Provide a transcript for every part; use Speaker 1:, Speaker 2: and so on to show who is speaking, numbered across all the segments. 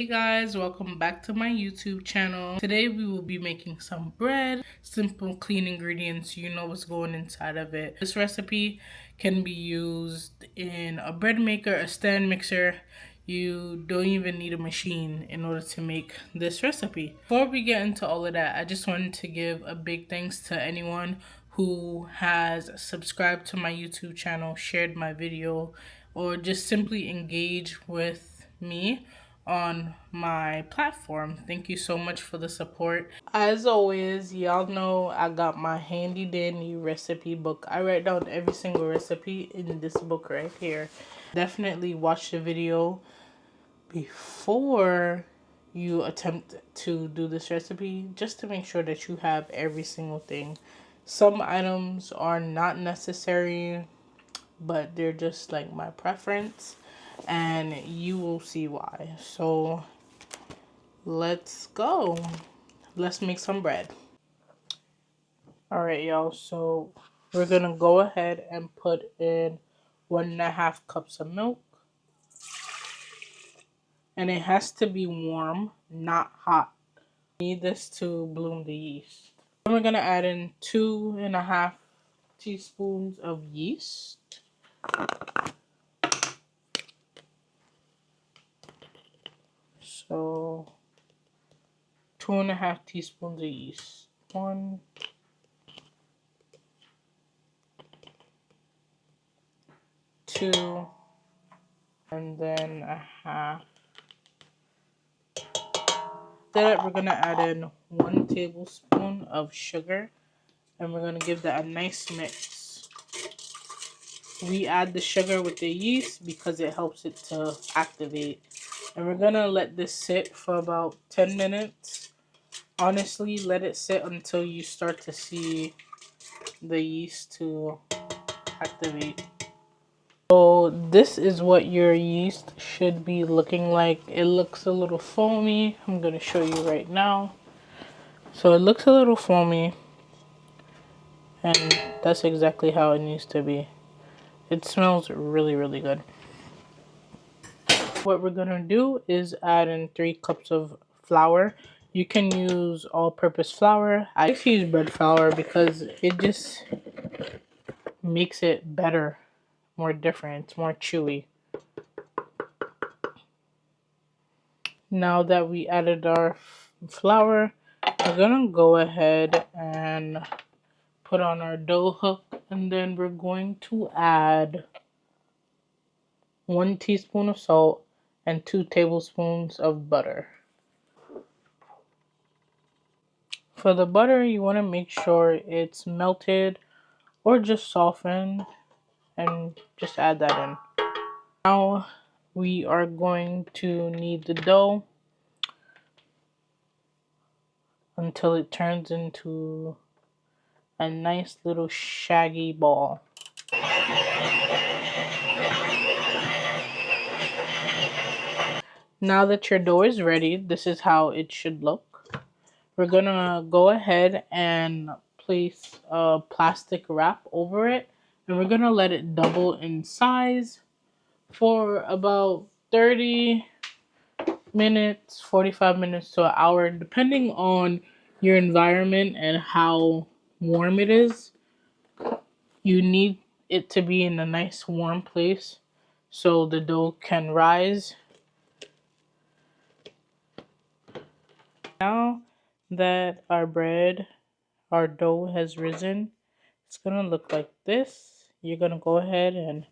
Speaker 1: Hey guys, welcome back to my YouTube channel. Today we will be making some bread. Simple, clean ingredients. You know what's going inside of it. This recipe can be used in a bread maker, a stand mixer. You don't even need a machine in order to make this recipe. Before we get into all of that, I just wanted to give a big thanks to anyone who has subscribed to my YouTube channel, shared my video, or just simply engaged with me on my platform. Thank you so much for the support. As always, y'all know I got my handy dandy recipe book. I write down every single recipe in this book right here. Definitely watch the video before you attempt to do this recipe, just to make sure that you have every single thing. Some items are not necessary, but they're just like my preference, and you will see why. So let's go. Let's make some bread. All right, y'all. So we're gonna go ahead and put in 1.5 cups of milk, and it has to be warm, not hot. Need this to bloom the yeast. Then we're gonna add in 2.5 teaspoons of yeast. So 2.5 teaspoons of yeast. 1, 2, and then a half. Then we're gonna add in 1 tablespoon of sugar, and we're gonna give that a nice mix. We add the sugar with the yeast because it helps it to activate. And we're gonna let this sit for about 10 minutes. Honestly, let it sit until you start to see the yeast to activate. So this is what your yeast should be looking like. It looks a little foamy. I'm gonna show you right now. So it looks a little foamy, and that's exactly how it needs to be. It smells really, really good. What we're gonna do is add in 3 cups of flour. You can use all-purpose flour. I like to use bread flour because it just makes it better, more different, it's more chewy. Now that we added our flour, we're gonna go ahead and put on our dough hook, and then we're going to add 1 teaspoon of salt and 2 tablespoons of butter. For the butter, you want to make sure it's melted or just softened, and just add that in. Now we are going to knead the dough until it turns into a nice little shaggy ball. Now that your dough is ready, this is how it should look. We're gonna go ahead and place a plastic wrap over it, and we're gonna let it double in size for about 30 minutes, 45 minutes to an hour, depending on your environment and how warm it is. You need it to be in a nice warm place so the dough can rise. Now that our dough has risen, it's gonna look like this. You're gonna go ahead and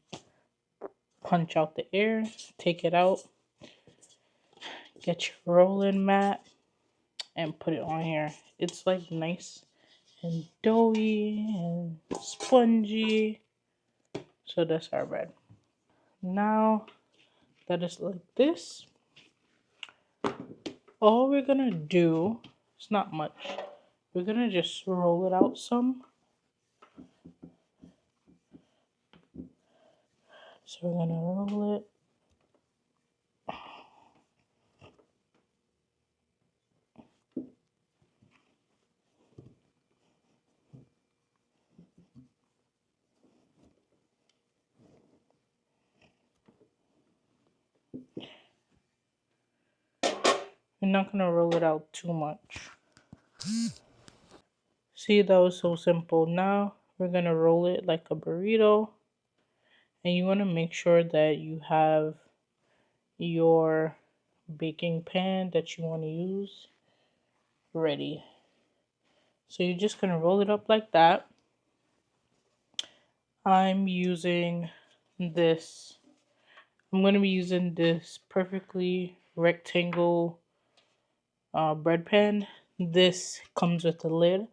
Speaker 1: punch out the air, take it out, get your rolling mat, and put it on here. It's like nice and doughy and spongy. So that's our bread. Now that it's like this, all we're gonna do, it's not much, we're gonna just roll it out some. So we're gonna roll it. You're not going to roll it out too much. See, that was so simple. Now we're going to roll it like a burrito. And you want to make sure that you have your baking pan that you want to use ready. So you're just going to roll it up like that. I'm using this. I'm going to be using this perfectly rectangle bread pan. This comes with a lid,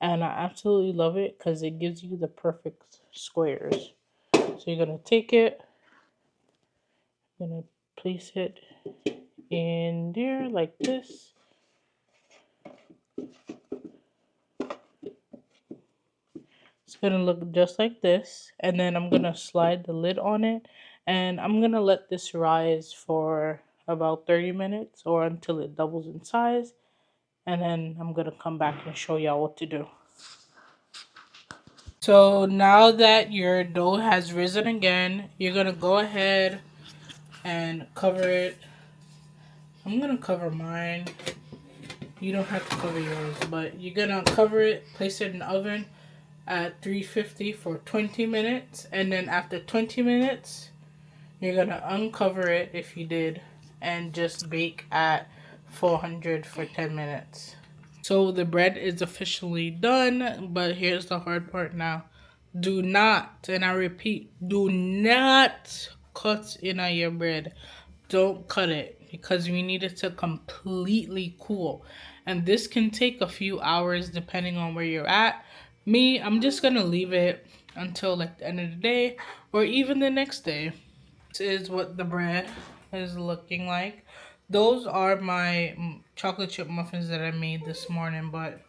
Speaker 1: and I absolutely love it because it gives you the perfect squares. So you're going to take it, you're going to place it in there like this. It's going to look just like this, and then I'm going to slide the lid on it, and I'm going to let this rise for about 30 minutes or until it doubles in size, and then I'm going to come back and show y'all what to do. So now that your dough has risen again, you're going to go ahead and cover it. I'm going to cover mine. You don't have to cover yours, but you're going to cover it, place it in the oven at 350 for 20 minutes, and then after 20 minutes you're gonna uncover it if you did and just bake at 400 for 10 minutes. So the bread is officially done, but here's the hard part now. Do not, and I repeat, do not cut in on your bread. Don't cut it because we need it to completely cool. And this can take a few hours depending on where you're at. Me, I'm just gonna leave it until like the end of the day or even the next day. This is what the bread is looking like. Those are my chocolate chip muffins that I made this morning, but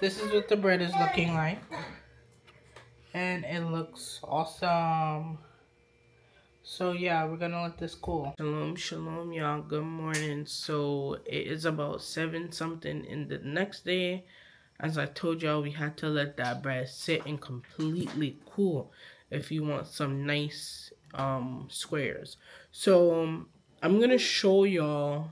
Speaker 1: this is what the bread is looking like. And it looks awesome. So yeah, we're gonna let this cool. Shalom, shalom, y'all. Good morning. So it is about 7 something in the next day. As I told y'all, we had to let that bread sit and completely cool if you want some nice squares. So I'm gonna show y'all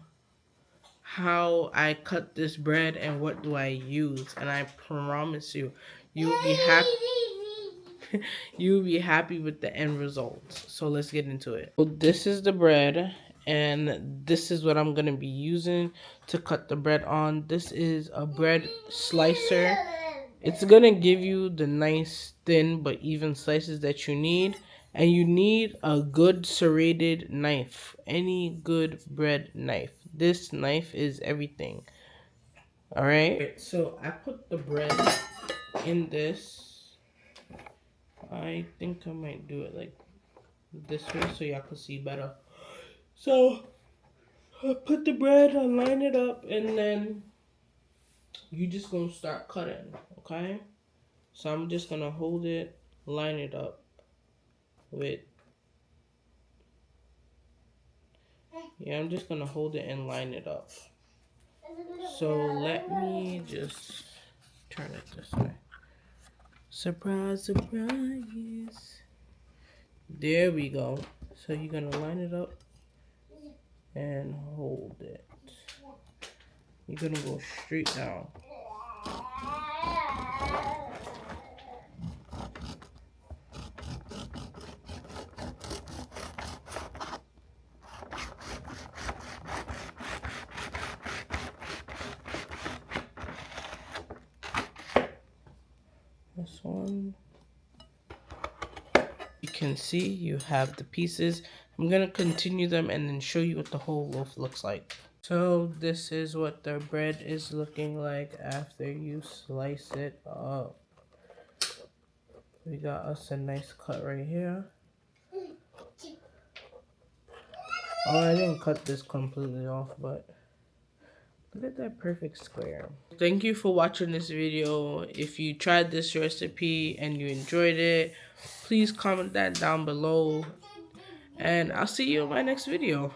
Speaker 1: how I cut this bread and what do I use, and I promise you, you'll be happy. You'll be happy with the end result. So let's get into it. So this is the bread, and this is what I'm gonna be using to cut the bread on. This is a bread slicer. It's gonna give you the nice thin but even slices that you need. And you need a good serrated knife. Any good bread knife. This knife is everything. Alright, so I put the bread in this. I think I might do it like this way so y'all can see better. So I put the bread, I line it up, and then you just gonna start cutting, okay? So I'm just gonna hold it, line it up with, I'm just gonna hold it and line it up. So let me just turn it this way. Surprise, surprise. There we go. So you're gonna line it up and hold it. You're gonna go straight down. This one. You can see you have the pieces. I'm gonna continue them and then show you what the whole loaf looks like. So this is what the bread is looking like after you slice it up. We got us a nice cut right here. Oh, I didn't cut this completely off, but look at that perfect square. Thank you for watching this video. If you tried this recipe and you enjoyed it, please comment that down below. And I'll see you in my next video.